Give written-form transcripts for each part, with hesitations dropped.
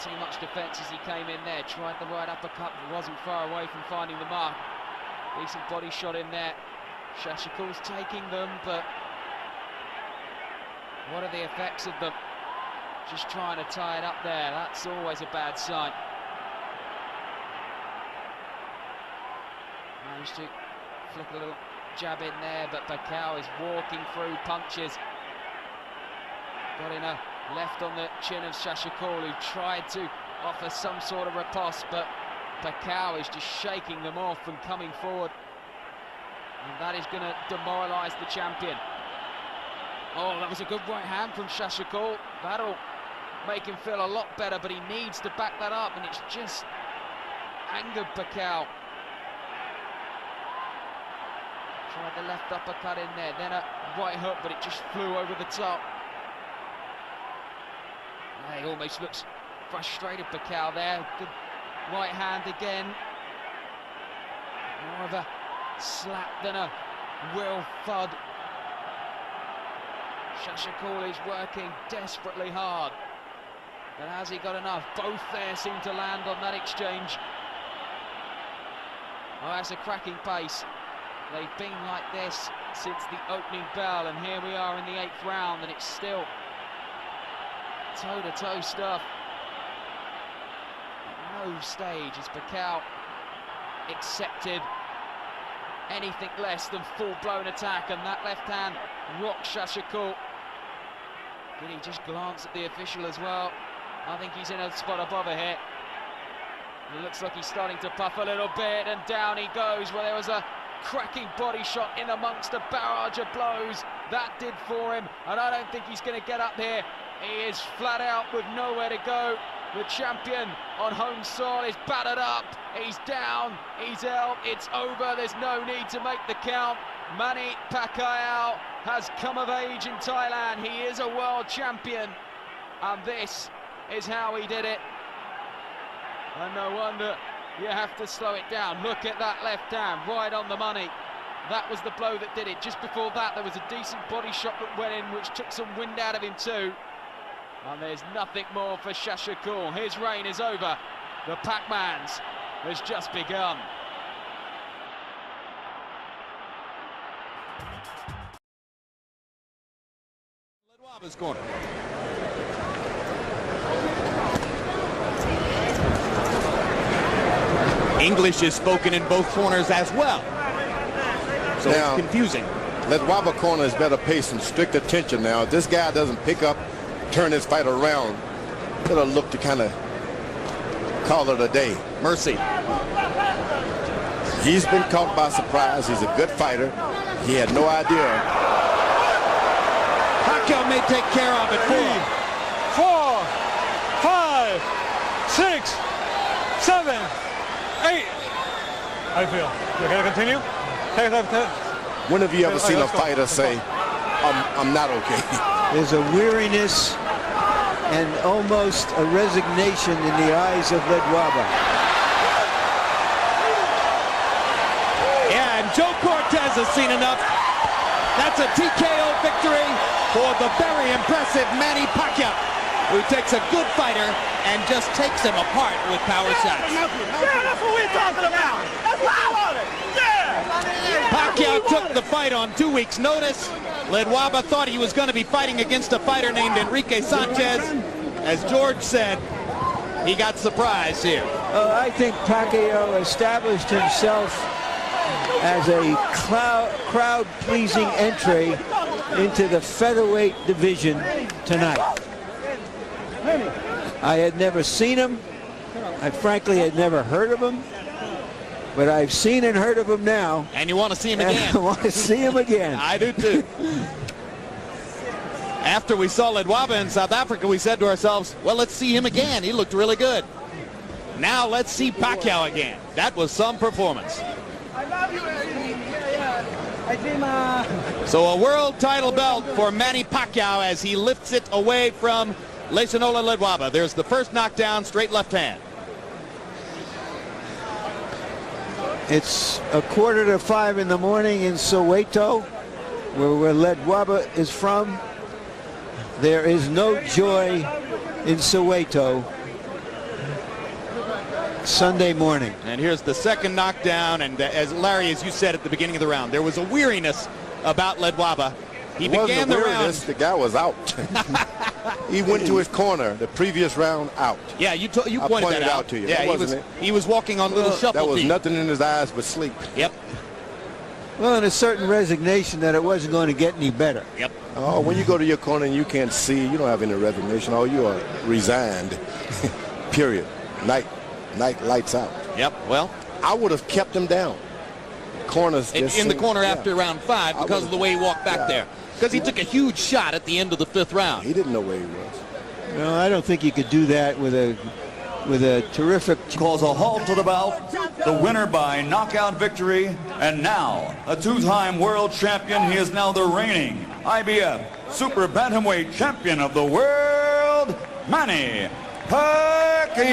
too much defence as he came in there. Tried the right uppercut, but wasn't far away from finding the mark. Decent body shot in there. Shashakul's taking them, but what are the effects of them? Just trying to tie it up there. That's always a bad sign. Managed to flick a little jab in there, but Pacquiao is walking through punches. Got in a left on the chin of Shashikul, who tried to offer some sort of riposte, but Pacquiao is just shaking them off and coming forward. And that is going to demoralise the champion. Oh, that was a good right hand from Shashikul. That'll make him feel a lot better, but he needs to back that up, and it's just angered Pacquiao. Tried the left uppercut in there, then a right hook, but it just flew over the top. He almost looks frustrated, Pacquiao there. Good right hand again. More of a slap than a real thud. Shashikul is working desperately hard. But has he got enough? Both there seem to land on that exchange. Oh, that's a cracking pace. They've been like this since the opening bell, and here we are in the 8th round, and it's still toe-to-toe stuff. At no stage has Pacquiao accepted anything less than full-blown attack, and that left hand rocked Shashikul. Did he just glance at the official as well? I think he's in a spot above a hit. It looks like he's starting to puff a little bit, and down he goes. Well, there was a cracking body shot in amongst a barrage of blows. That did for him, and I don't think he's going to get up here. He is flat out with nowhere to go. The champion on home soil is battered up. He's down, he's out, it's over. There's no need to make the count. Manny Pacquiao has come of age in Thailand. He is a world champion, and this is how he did it. And no wonder you have to slow it down. Look at that left hand, right on the money. That was the blow that did it. Just before that, there was a decent body shot that went in, which took some wind out of him too. And there's nothing more for Shashikul. His reign is over. The Pacman's has just begun. Wobba's corner. English is spoken in both corners as well. So now, it's confusing. Let Wobba corner is better pace and strict attention now. If this guy doesn't pick up, turn his fight around, it'll look to kind of call it a day. Mercy. He's been caught by surprise. He's a good fighter. He had no idea. Pacquiao may take care of it. 3, 4, 5, 6, 7, 8. I feel. You're gonna continue? When have you ever seen a fighter say, I'm not okay? There's a weariness and almost a resignation in the eyes of Wobba. Yeah, and Joe Cortez has seen enough. That's a TKO victory for the very impressive Manny Pacquiao, who takes a good fighter and just takes him apart with power shots. Yeah, that's what we're talking about. That's what I wanted. Yeah. Pacquiao took the fight on 2 weeks' notice. Wobba thought he was going to be fighting against a fighter named Enrique Sanchez. As George said, he got surprised here. I think Pacquiao established himself as a crowd-pleasing entry into the featherweight division tonight. I had never seen him. I frankly had never heard of him. But I've seen and heard of him now. And you want to see him again. I want to see him again. I do too. After we saw Wobba in South Africa, we said to ourselves, well, let's see him again. He looked really good. Now let's see Pacquiao again. That was some performance. I love you. So a world title belt for Manny Pacquiao as he lifts it away from Leonard Wobba. There's the first knockdown, straight left hand. It's 4:45 in the morning in Soweto, where Wobba is from. There is no joy in Soweto Sunday morning. And here's the second knockdown, and as Larry, as you said at the beginning of the round, there was a weariness about Wobba. He began the round. The guy was out. He went to his corner the previous round out. Yeah, you pointed that out to you. Yeah, he was walking on little shuffle. That was feet. nothing in his eyes but sleep. Yep. Well, and a certain resignation that it wasn't going to get any better. Yep. Oh, when you go to your corner and you can't see, you don't have any resignation. Oh, you are resigned. Period. Night lights out. Yep. Well, I would have kept him down. Corners in the corner after round 5 because of the way he walked back there. Because he took a huge shot at the end of the 5th round. He didn't know where he was. No, I don't think you could do that with a terrific. Calls a halt to the bout. The winner by knockout victory, and now a 2-time world champion. He is now the reigning IBF Super Bantamweight Champion of the world, Manny Pacquiao.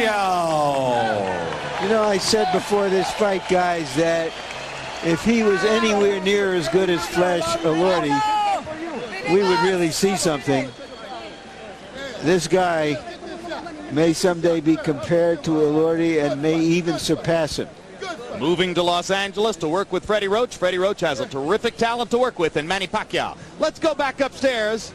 You know, I said before this fight, guys, that if he was anywhere near as good as Flash Elordi, we would really see something. This guy may someday be compared to Elordi and may even surpass him. Moving to Los Angeles to work with Freddie Roach. Freddie Roach has a terrific talent to work with in Manny Pacquiao. Let's go back upstairs.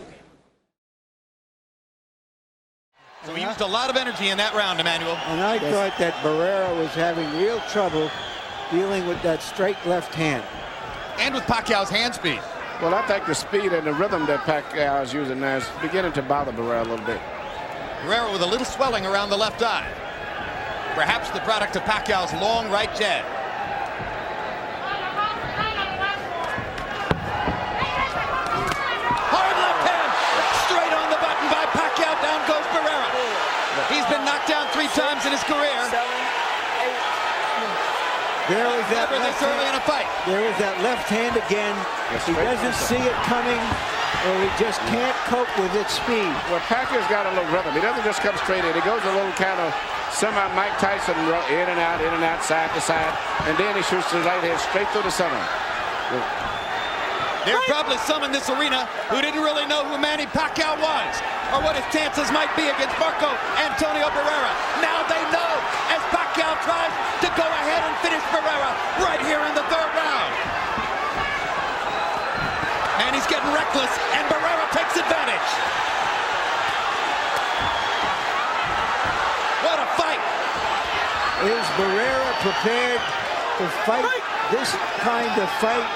So he used a lot of energy in that round, Emmanuel. And I thought that Barrera was having real trouble dealing with that straight left hand. And with Pacquiao's hand speed. Well, I think the speed and the rhythm that Pacquiao is using now is beginning to bother Barrera a little bit. Barrera with a little swelling around the left eye. Perhaps the product of Pacquiao's long right jab. Hard left hand, straight on the button by Pacquiao. Down goes Barrera. He's been knocked down 3 times in his career. There was that Never this early in a fight. There was that left hand again. He doesn't see it coming, or he just can't cope with its speed. Well, Pacquiao's got a little rhythm. He doesn't just come straight in. He goes a little kind of semi-Mike Tyson in and out, side to side, and then he shoots the right hand straight through the center. There are probably some in this arena who didn't really know who Manny Pacquiao was or what his chances might be against Antonio Barrera. Now they know as Pacquiao tries to go ahead and finish Barrera right here in the 3rd round. And he's getting reckless, and Barrera takes advantage. What a fight! Is Barrera prepared to fight this kind of fight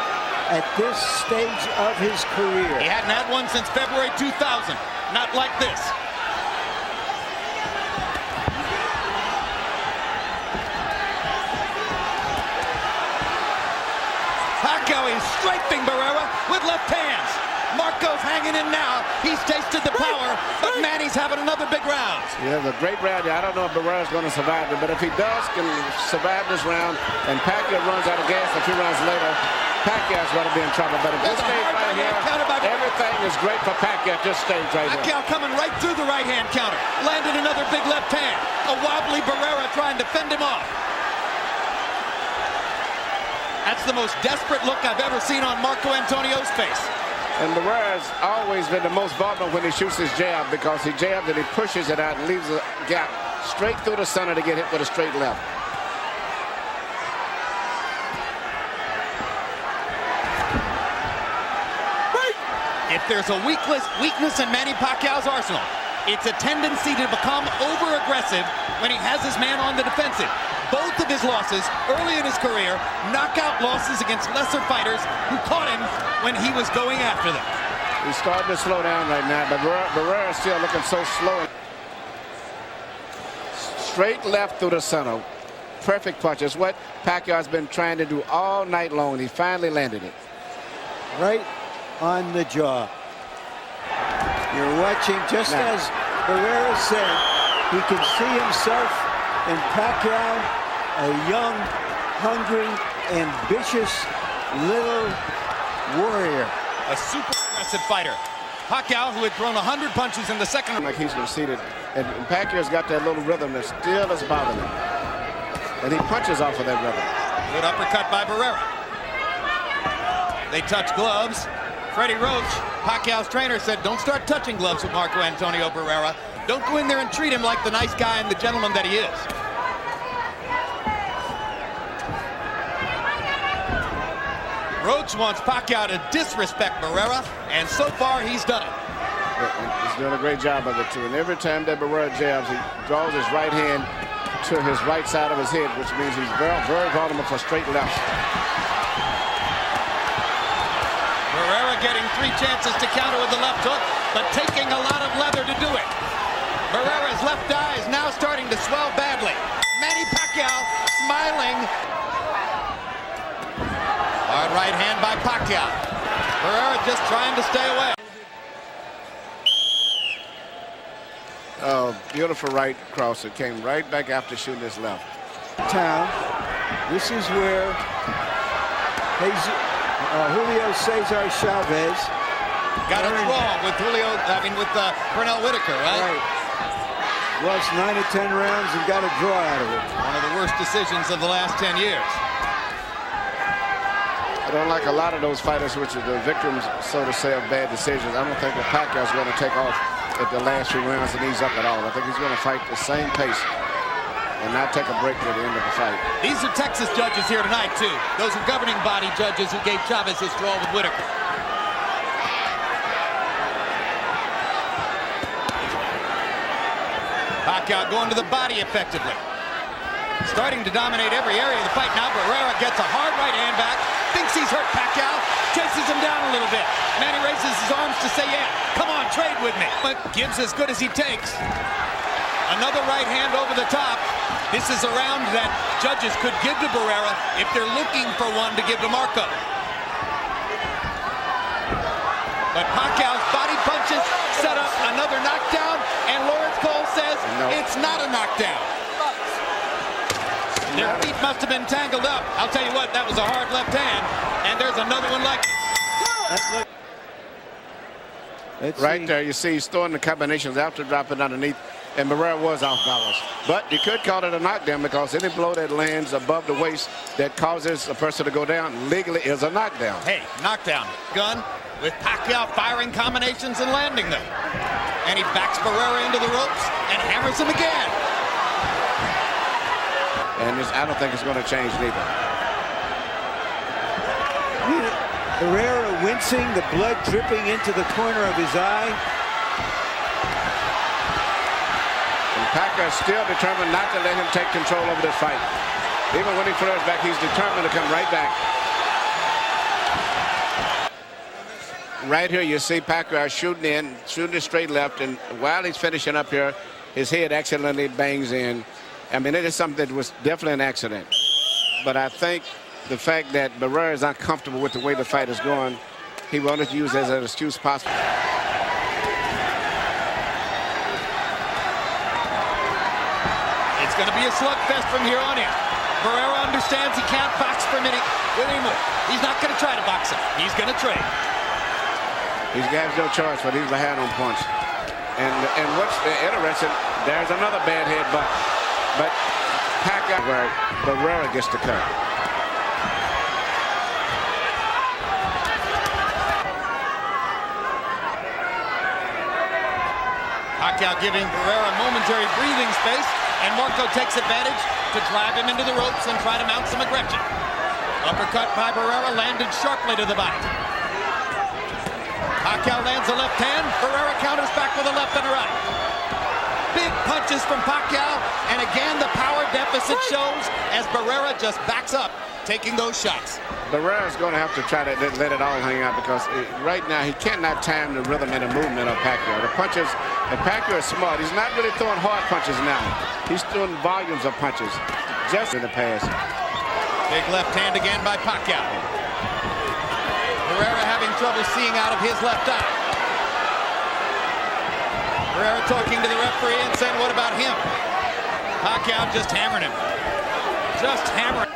at this stage of his career? He hadn't had one since February 2000. Not like this. Pacquiao is strafing Barrera with left hands. Marco's hanging in now. He's tasted the power, but Manny's having another big round. Yeah, the great round. I don't know if Barrera's going to survive it, but if he does, can survive this round, and Pacquiao runs out of gas a few rounds later, Pacquiao's going to be in trouble. But at this stage right here, everything is great for Pacquiao at this stage right here. Pacquiao coming right through the right-hand counter. Landed another big left hand. A wobbly Barrera trying to fend him off. That's the most desperate look I've ever seen on Marco Antonio's face. And Barrera's always been the most vulnerable when he shoots his jab, because he jabs and he pushes it out and leaves a gap straight through the center to get hit with a straight left. If there's a weakness in Manny Pacquiao's arsenal, it's a tendency to become over-aggressive when he has his man on the defensive. Both of his losses early in his career, knockout losses against lesser fighters who caught him when he was going after them. He's starting to slow down right now, but Barrera's still looking so slow. Straight left through the center. Perfect punch. It's what Pacquiao's been trying to do all night long. He finally landed it. Right on the jaw. You're watching, just as Barrera said, he can see himself in Pacquiao, a young, hungry, ambitious little warrior. A super aggressive fighter. Pacquiao, who had thrown 100 punches in the second. Like he's conceded, and Pacquiao's got that little rhythm that still is bothering him. And he punches off of that rhythm. Good uppercut by Barrera. They touch gloves. Freddie Roach, Pacquiao's trainer, said don't start touching gloves with Marco Antonio Barrera. Don't go in there and treat him like the nice guy and the gentleman that he is. Roach wants Pacquiao to disrespect Barrera, and so far he's done it. Yeah, he's doing a great job of it, too. And every time that Barrera jabs, he draws his right hand to his right side of his head, which means he's very, very vulnerable for straight left. Barrera getting 3 chances to counter with the left hook, but taking a lot of leather to do it. Barrera's left eye is now starting to swell badly. Manny Pacquiao smiling. Hard right hand by Pacquiao. Barrera just trying to stay away. Oh, beautiful right cross. It came right back after shooting his left. This is where Julio Cesar Chavez got it wrong with Pernell Whitaker, right? Lost 9 of 10 rounds and got a draw out of it. One of the worst decisions of the last 10 years. I don't like a lot of those fighters, which are the victims, so to say, of bad decisions. I don't think that Pacquiao's going to take off at the last few rounds and ease up at all. I think he's going to fight the same pace and not take a break at the end of the fight. These are Texas judges here tonight, too. Those are governing body judges who gave Chavez his draw with Whitaker. Pacquiao going to the body effectively. Starting to dominate every area of the fight now. Barrera gets a hard right hand back. Thinks he's hurt Pacquiao. Chases him down a little bit. Manny raises his arms to say, yeah, come on, trade with me. But gives as good as he takes. Another right hand over the top. This is a round that judges could give to Barrera if they're looking for one to give to Marco. But Pacquiao's body punches set up another knockdown, and Lawrence Cole says it's not a knockdown. Their feet must have been tangled up. I'll tell you what, that was a hard left hand, and there's another one like it. Right there, you see he's throwing the combinations after dropping underneath, and Barrera was off balance. But you could call it a knockdown because any blow that lands above the waist that causes a person to go down legally is a knockdown. Hey, knockdown. Gun with Pacquiao firing combinations and landing them. And he backs Barrera into the ropes and hammers him again. And I don't think it's going to change neither. Barrera wincing, the blood dripping into the corner of his eye. And Pacquiao still determined not to let him take control over this fight. Even when he flares back, he's determined to come right back. Right here, you see Pacquiao shooting a straight left, and while he's finishing up here, his head accidentally bangs in. I mean, it is something that was definitely an accident. But I think the fact that Barrera is uncomfortable with the way the fight is going, he wanted to use as an excuse possible. It's going to be a slugfest from here on in. Barrera understands he can't box for a minute anymore. He's not going to try to box him. He's going to trade. He's got no choice, but he's behind on punch. And what's interesting, there's another bad headbutt. But Pacquiao, where Barrera gets the cut. Pacquiao giving Barrera momentary breathing space, and Marco takes advantage to drive him into the ropes and try to mount some aggression. Uppercut by Barrera landed sharply to the body. Pacquiao lands a left hand. Barrera counters back with a left and a right. Big punches from Pacquiao, and again the power deficit shows as Barrera just backs up, taking those shots. Barrera's going to have to try to let it all hang out because right now he cannot time the rhythm and the movement of Pacquiao. The punches, and Pacquiao is smart. He's not really throwing hard punches now. He's throwing volumes of punches, just in the past. Big left hand again by Pacquiao. Barrera having trouble seeing out of his left eye. Barrera talking to the referee and saying, what about him? Pacquiao just hammering him. Just hammering.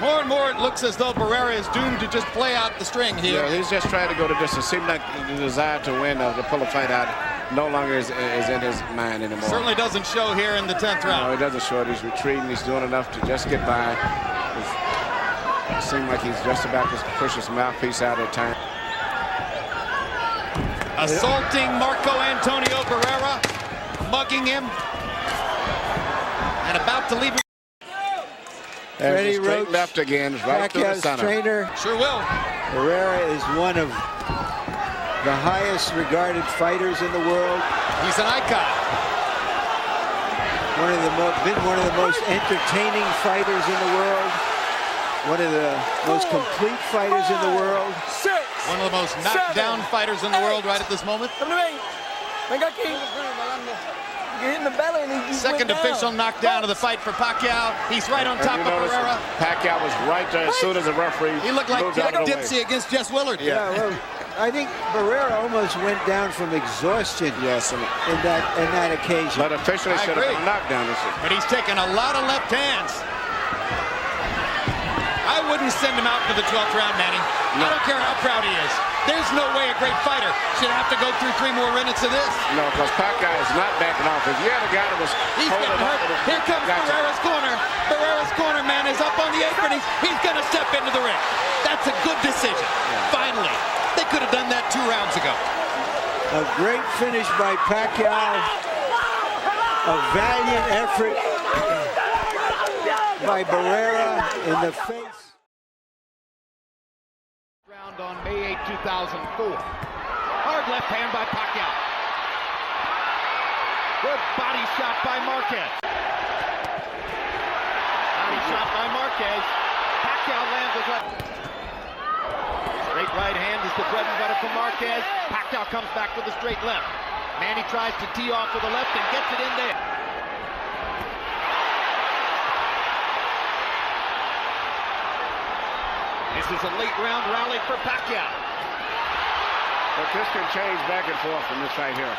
More and more it looks as though Barrera is doomed to just play out the string here. Yeah, he's just trying to go the distance. Seems like the desire to win or to pull a fight out no longer is in his mind anymore. Certainly doesn't show here in the 10th round. No, he doesn't show it. He's retreating. He's doing enough to just get by. It seemed like he's just about to push his mouthpiece out at time. Assaulting Marco Antonio Barrera, mugging him, and about to leave him. There's a straight left again, right through the center. Trainer. Sure will. Barrera is one of the highest regarded fighters in the world. He's an icon. Been one of the most entertaining fighters in the world. One of the most complete fighters in the world. One of the most knocked down fighters in the world right at this moment. Second official knockdown of the fight for Pacquiao. He's right on top of Barrera. Pacquiao was right there as soon as the referee. He looked like Dipsy against Jess Willard. Yeah, well, I think Barrera almost went down from exhaustion. Yes, in that occasion. But officially should have been a knockdown. But he's taken a lot of left hands. I wouldn't send him out for the 12th round, Manny. No. I don't care how proud he is. There's no way a great fighter should have to go through 3 more minutes of this. No, because Pacquiao is not backing off. If you had a guy that was He's getting hurt. Here comes Barrera's corner. Barrera's corner, man, is up on the apron. He's going to step into the ring. That's a good decision. Yeah. Finally. They could have done that 2 rounds ago. A great finish by Pacquiao. A valiant effort by Barrera in the face. Round on May 8, 2004. Hard left hand by Pacquiao. Good body shot by Marquez. Body shot by Marquez. Pacquiao lands his left. Straight right hand is the bread and butter for Marquez. Pacquiao comes back with a straight left. Manny tries to tee off with a left and gets it in there. This is a late round rally for Pacquiao. But this can change back and forth from this right here.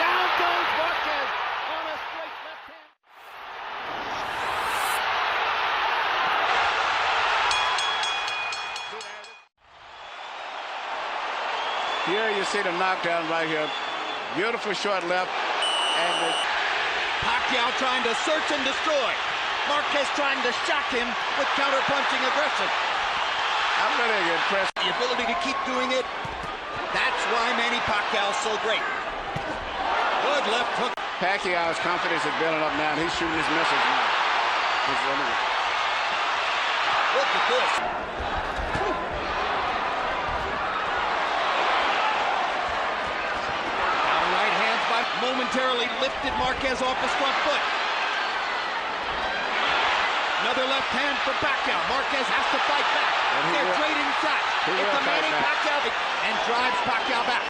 Down goes Marquez on a straight left hand. Here you see the knockdown right here. Beautiful short left. And Pacquiao trying to search and destroy. Marquez trying to shock him with counter-punching aggression. I'm really impressed. The ability to keep doing it. That's why Manny Pacquiao's so great. Good left hook. Pacquiao's confidence is building up now. He's shooting his message now. Look at this. Now right hands by momentarily lifted Marquez off his front foot. Another left hand for Pacquiao. Marquez has to fight back. They're trading shots. It's the Manny Pacquiao and drives Pacquiao back.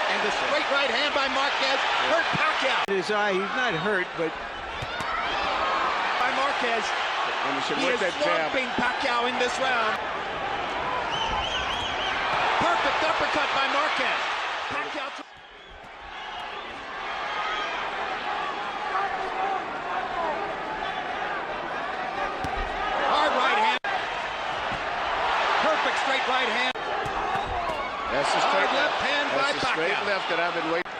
And the straight right hand by Marquez hurt Pacquiao. His eye, he's not hurt, but by Marquez. He is swamping Pacquiao in this round. Perfect uppercut by Marquez. Pacquiao. Straight right hand. That's the straight left hand by Pacquiao. Straight left that I've been waiting.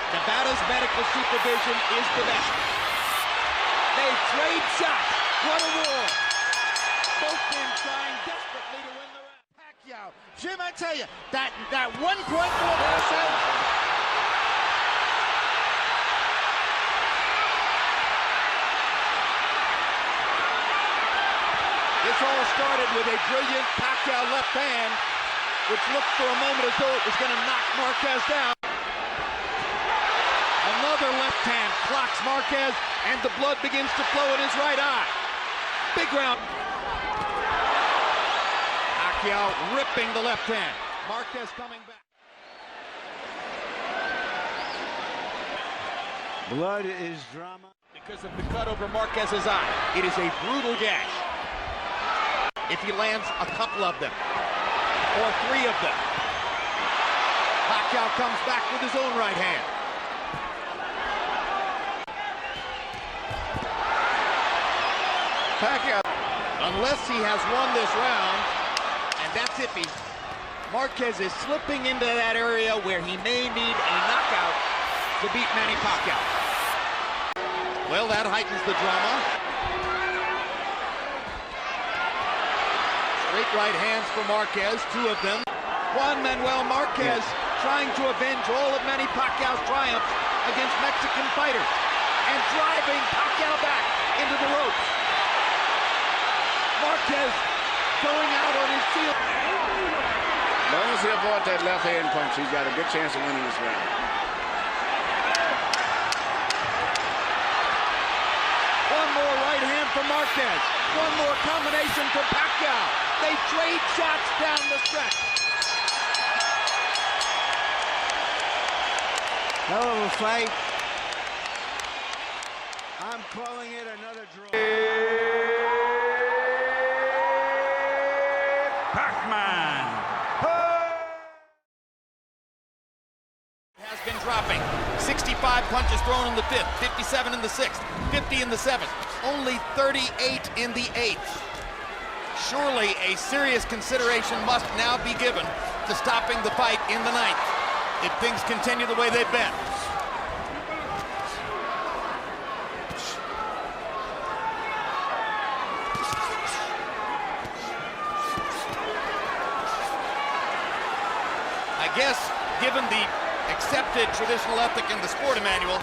Nevada's medical supervision is the best. They trade shots. What a war. Both men trying desperately to win the round. Pacquiao. Jim, I tell you, that 1.4%. This all started with a brilliant Pacquiao left hand, which looked for a moment as though it was going to knock Marquez down. Another left hand clocks Marquez, and the blood begins to flow in his right eye. Big round. Pacquiao ripping the left hand. Marquez coming back. blood is drama. Because of the cut over Marquez's eye. It is a brutal gash. If he lands a couple of them, or 3 of them, Pacquiao comes back with his own right hand. Pacquiao, unless he has won this round, and that's iffy, Marquez is slipping into that area where he may need a knockout to beat Manny Pacquiao. Well, that heightens the drama. Great right hands for Marquez, two of them. Juan Manuel Marquez trying to avenge all of Manny Pacquiao's triumphs against Mexican fighters and driving Pacquiao back into the ropes. Marquez going out on his heel. As long as he avoids that left hand punch, he's got a good chance of winning this round. One more right hand for Marquez. One more combination for Pacquiao. They trade shots down the stretch. Hell of a fight. I'm calling it another draw. Pacman. Has been dropping. 65 punches thrown in the 5th, 57 in the 6th, 50 in the 7th, only 38 in the 8th. Surely a serious consideration must now be given to stopping the fight in the 9th if things continue the way they've been. I guess, given the accepted traditional ethic in the sport, Emmanuel,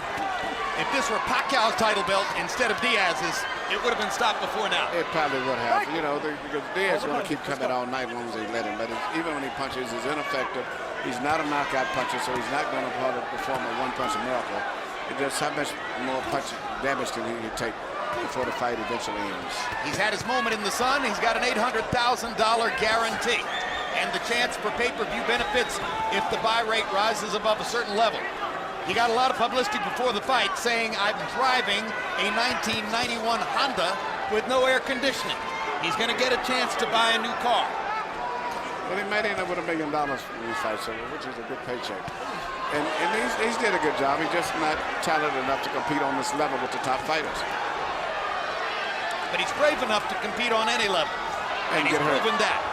if this were Pacquiao's title belt instead of Diaz's, it would have been stopped before now. It probably would have. You know, because Diaz is going to keep coming all night as long as they let him. But even when he punches, he's ineffective. He's not a knockout puncher, so he's not going to perform a one-punch miracle. It just how much more punch damage can he take before the fight eventually ends. He's had his moment in the sun. He's got an $800,000 guarantee and the chance for pay-per-view benefits if the buy rate rises above a certain level. He got a lot of publicity before the fight saying, I'm driving a 1991 Honda with no air conditioning. He's going to get a chance to buy a new car. Well, he might end up with $1 million in these fights, which is a good paycheck. And he's did a good job. He's just not talented enough to compete on this level with the top fighters. But he's brave enough to compete on any level. And he's proven that.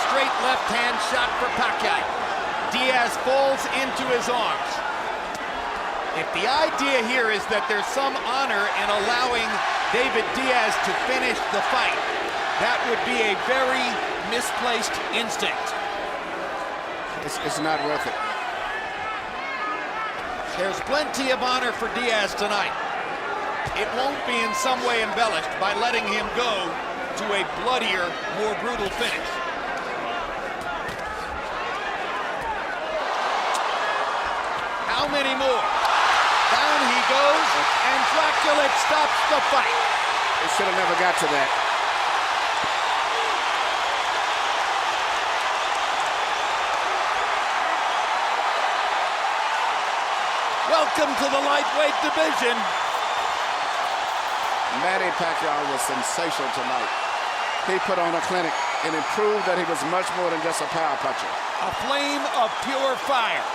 Straight left hand shot for Pacquiao. Diaz falls into his arms. If the idea here is that there's some honor in allowing David Diaz to finish the fight, that would be a very misplaced instinct. It's not worth it. There's plenty of honor for Diaz tonight. It won't be in some way embellished by letting him go to a bloodier, more brutal finish. How many more? Down he goes, and Dracula stops the fight. They should have never got to that. Welcome to the lightweight division. Manny Pacquiao was sensational tonight. He put on a clinic and it proved that he was much more than just a power puncher. A flame of pure fire.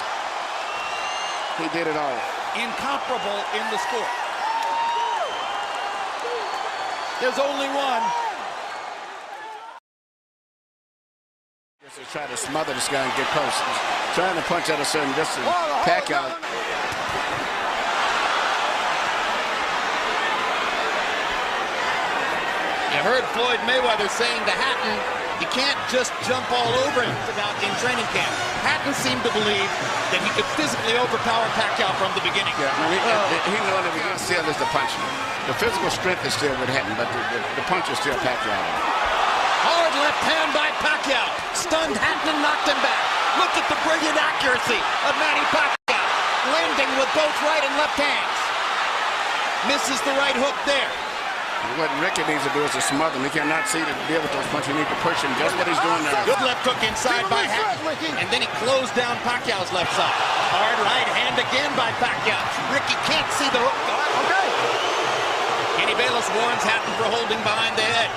He did it all. Incomparable in the sport. There's only one. Just to try to smother this guy and get close. Trying to punch at a certain distance. Pacquiao. You heard Floyd Mayweather saying to Hatton, you can't just jump all over him in training camp. Hatton seemed to believe that he could physically overpower Pacquiao from the beginning. Yeah, I mean, he knew that he still is the punch. The physical strength is still with Hatton, but the punch is still Pacquiao. Hard left hand by Pacquiao. Stunned Hatton and knocked him back. Look at the brilliant accuracy of Manny Pacquiao. Landing with both right and left hands. Misses the right hook there. What Ricky needs to do is to smother him. He cannot see to deal with those punches. He needs to push him. Just what he's doing now. Good left hook inside by Hatton. And then he closed down Pacquiao's left side. Hard right hand again by Pacquiao. Ricky can't see the hook. Okay. Kenny Bayless warns Hatton for holding behind the head.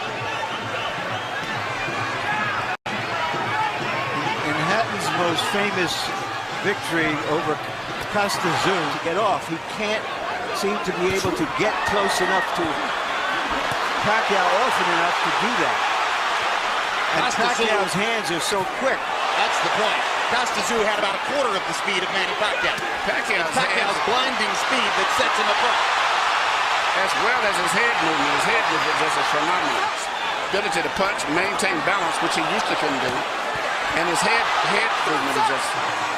In Hatton's most famous victory over Costa Zoom, to get off, he can't seem to be able to get close enough to Pacquiao often enough to do that. And Pacquiao's hands are so quick. That's the point. Costazoo had about a quarter of the speed of Manny Pacquiao. Pacquiao's blinding speed that sets him apart. As well as his head movement. His head movement is just phenomenal. Ability to punch, maintain balance, which he used to couldn't do. And his head movement is just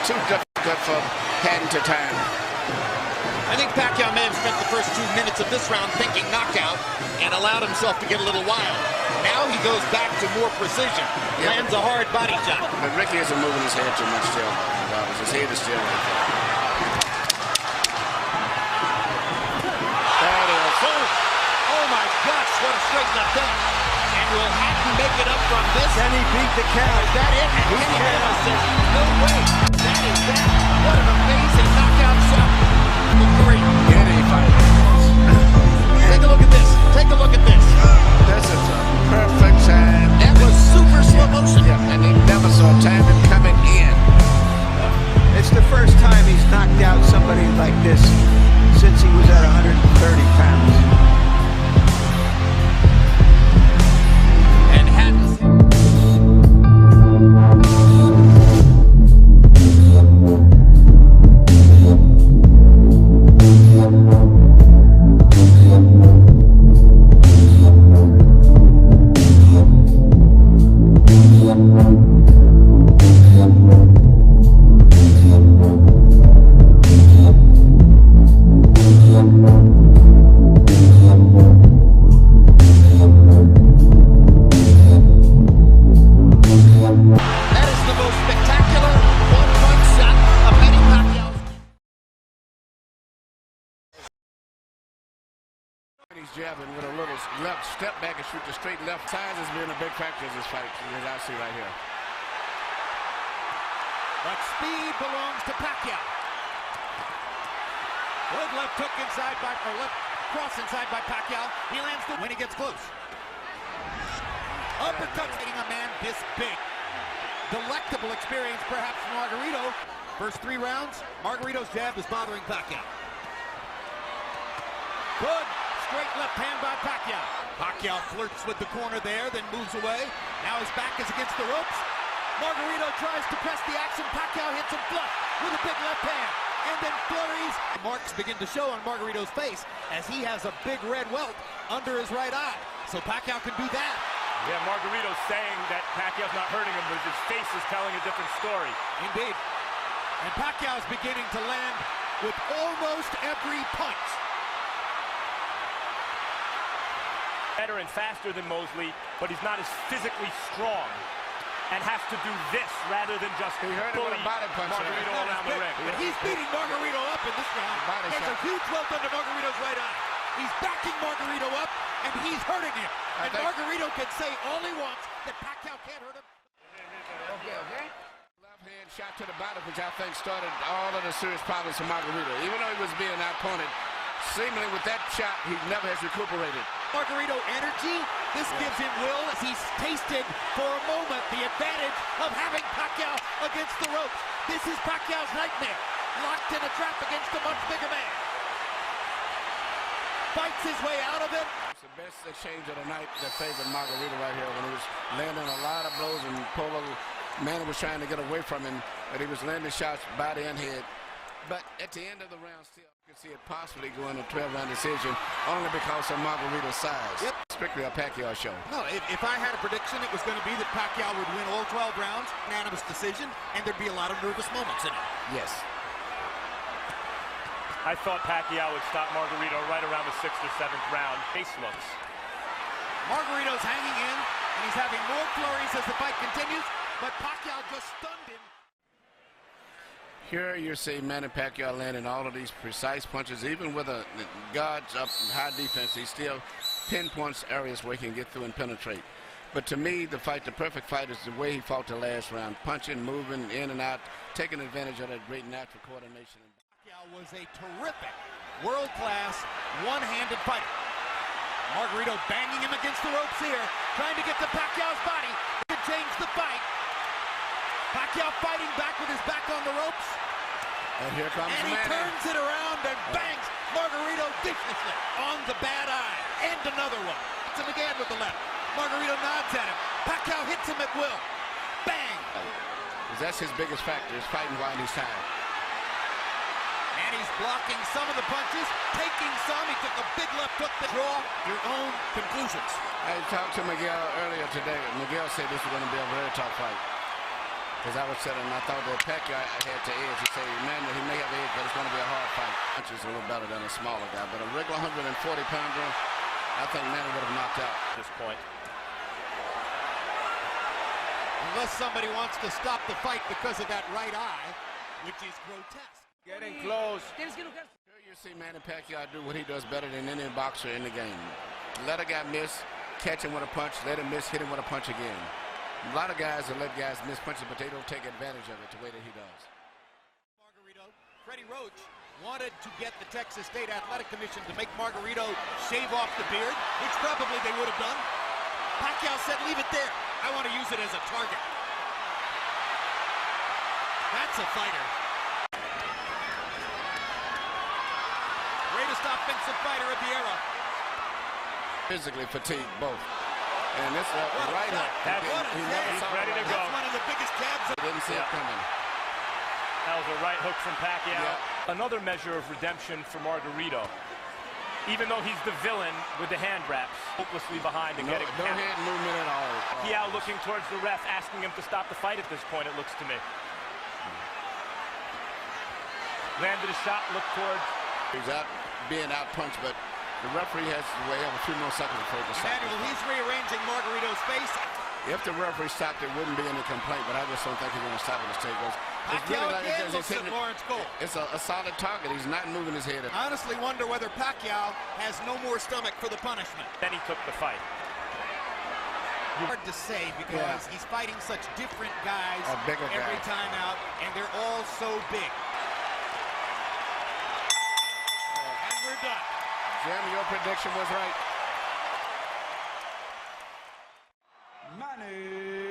too difficult for Hatton to time. I think Pacquiao may have spent the first 2 minutes of this round thinking knockout and allowed himself to get a little wild. Now he goes back to more precision. Lands a hard body shot. But Ricky isn't moving his head too much still. His head is still like that. That is. Oh my gosh, what a straight left hand. And will Hatton make it up from this? Can he beat the count? Is that it? And Kenny Ramos says, no way. That is that. What an amazing knockout shot. Great. Take a look at this. Take a look at this. This is a perfect time. That was super slow motion. Yeah, and he never saw time coming in. It's the first time he's knocked out somebody like this since he was at 130 pounds. And Hatton. He's jabbing with a little left step back and shoot the straight left. Size has been a big factor in this fight, as I see right here. But speed belongs to Pacquiao. Good left hook inside by, or left cross inside by Pacquiao. He lands the when he gets close. Uppercuts hitting a man this big. Delectable experience perhaps for Margarito. First 3 rounds, Margarito's jab is bothering Pacquiao. Good. Straight left hand by Pacquiao. Pacquiao flirts with the corner there, then moves away. Now his back is against the ropes. Margarito tries to press the action. Pacquiao hits him flush with a big left hand. And then flurries. Marks begin to show on Margarito's face as he has a big red welt under his right eye. So Pacquiao can do that. Yeah, Margarito's saying that Pacquiao's not hurting him, but his face is telling a different story. Indeed. And Pacquiao's beginning to land with almost every punch. Better and faster than Mosley, but he's not as physically strong and has to do this rather than just bully Margarito around the ring. But he's beating Margarito up in this round. There's a huge welt under Margarito's right eye. He's backing Margarito up, and he's hurting him. And Margarito can say all he wants that Pacquiao can't hurt him. Okay. Left hand shot to the body, which I think started all of the serious problems for Margarito. Even though he was being outpointed, seemingly with that shot, he never has recuperated. Margarito energy, this gives him will as he's tasted for a moment the advantage of having Pacquiao against the ropes. This is Pacquiao's nightmare, locked in a trap against a much bigger man. Fights his way out of it. It's the best exchange of the night that favored Margarito right here when he was landing a lot of blows and Manny was trying to get away from him, but he was landing shots body and head. But at the end of the round, still, you can see it possibly going to a 12-round decision only because of Margarito's size. Yep. Strictly a Pacquiao show. No, if I had a prediction, it was going to be that Pacquiao would win all 12 rounds, unanimous decision, and there'd be a lot of nervous moments in it. Yes. I thought Pacquiao would stop Margarito right around the 6th or 7th round. Face looks. Margarito's hanging in, and he's having more flurries as the fight continues, but Pacquiao just stunned him. Here you see Manny Pacquiao landing all of these precise punches. Even with a guards up high defense, he still pinpoints areas where he can get through and penetrate. But to me, the perfect fight is the way he fought the last round. Punching, moving in and out, taking advantage of that great natural coordination. Pacquiao was a terrific, world-class, one-handed fighter. Margarito banging him against the ropes here, trying to get to Pacquiao's body to change the fight. Pacquiao fighting back with his back on the ropes. And here comes Manny. And he turns it around and bangs Margarito viciously on the bad eye. And another one. hits him again with the left. Margarito nods at him. Pacquiao hits him at will. Bang! That's his biggest factor, is fighting while he's tired. And he's blocking some of the punches, taking some. He took a big left hook to draw your own conclusions. I talked to Miguel earlier today. Miguel said this was going to be a very tough fight. Because I was sitting and I thought that Pacquiao had to edge. He said, Manuel, he may have edge, but it's going to be a hard fight. Punches a little better than a smaller guy. But a regular 140-pounder, I think Manny would have knocked out at this point. Unless somebody wants to stop the fight because of that right eye, which is grotesque. Getting close. Here you see Manny Pacquiao do what he does better than any boxer in the game. Let a guy miss, catch him with a punch, let him miss, hit him with a punch again. A lot of guys will let guys miss punches, but they don't take advantage of it the way that he does. Margarito, Freddie Roach wanted to get the Texas State Athletic Commission to make Margarito shave off the beard, which probably they would have done. Pacquiao said, leave it there. I want to use it as a target. That's a fighter. Greatest offensive fighter of the era. Physically fatigued, both. And this right hook. He's ready to go. That's one of the biggest jabs. Didn't see it coming. That was a right hook from Pacquiao. Yeah. Another measure of redemption for Margarito. Even though he's the villain with the hand wraps, hopelessly behind and getting no hand movement at all. Pacquiao looking towards the ref, asking him to stop the fight at this point, it looks to me. Landed a shot, looked towards. He's being out-punched, but the referee has to wait a few more seconds before the stop. Manuel, he's rearranging Margarito's face. If the referee stopped, there wouldn't be any complaint, but I just don't think he's going to stop it. Pacquiao again looks at Lawrence Cole. It's a solid target. He's not moving his head. I honestly wonder whether Pacquiao has no more stomach for the punishment. Then he took the fight. Hard to say because he's fighting such different guys every time out, and they're all so big. And we're done. Jim, your prediction was right. Manny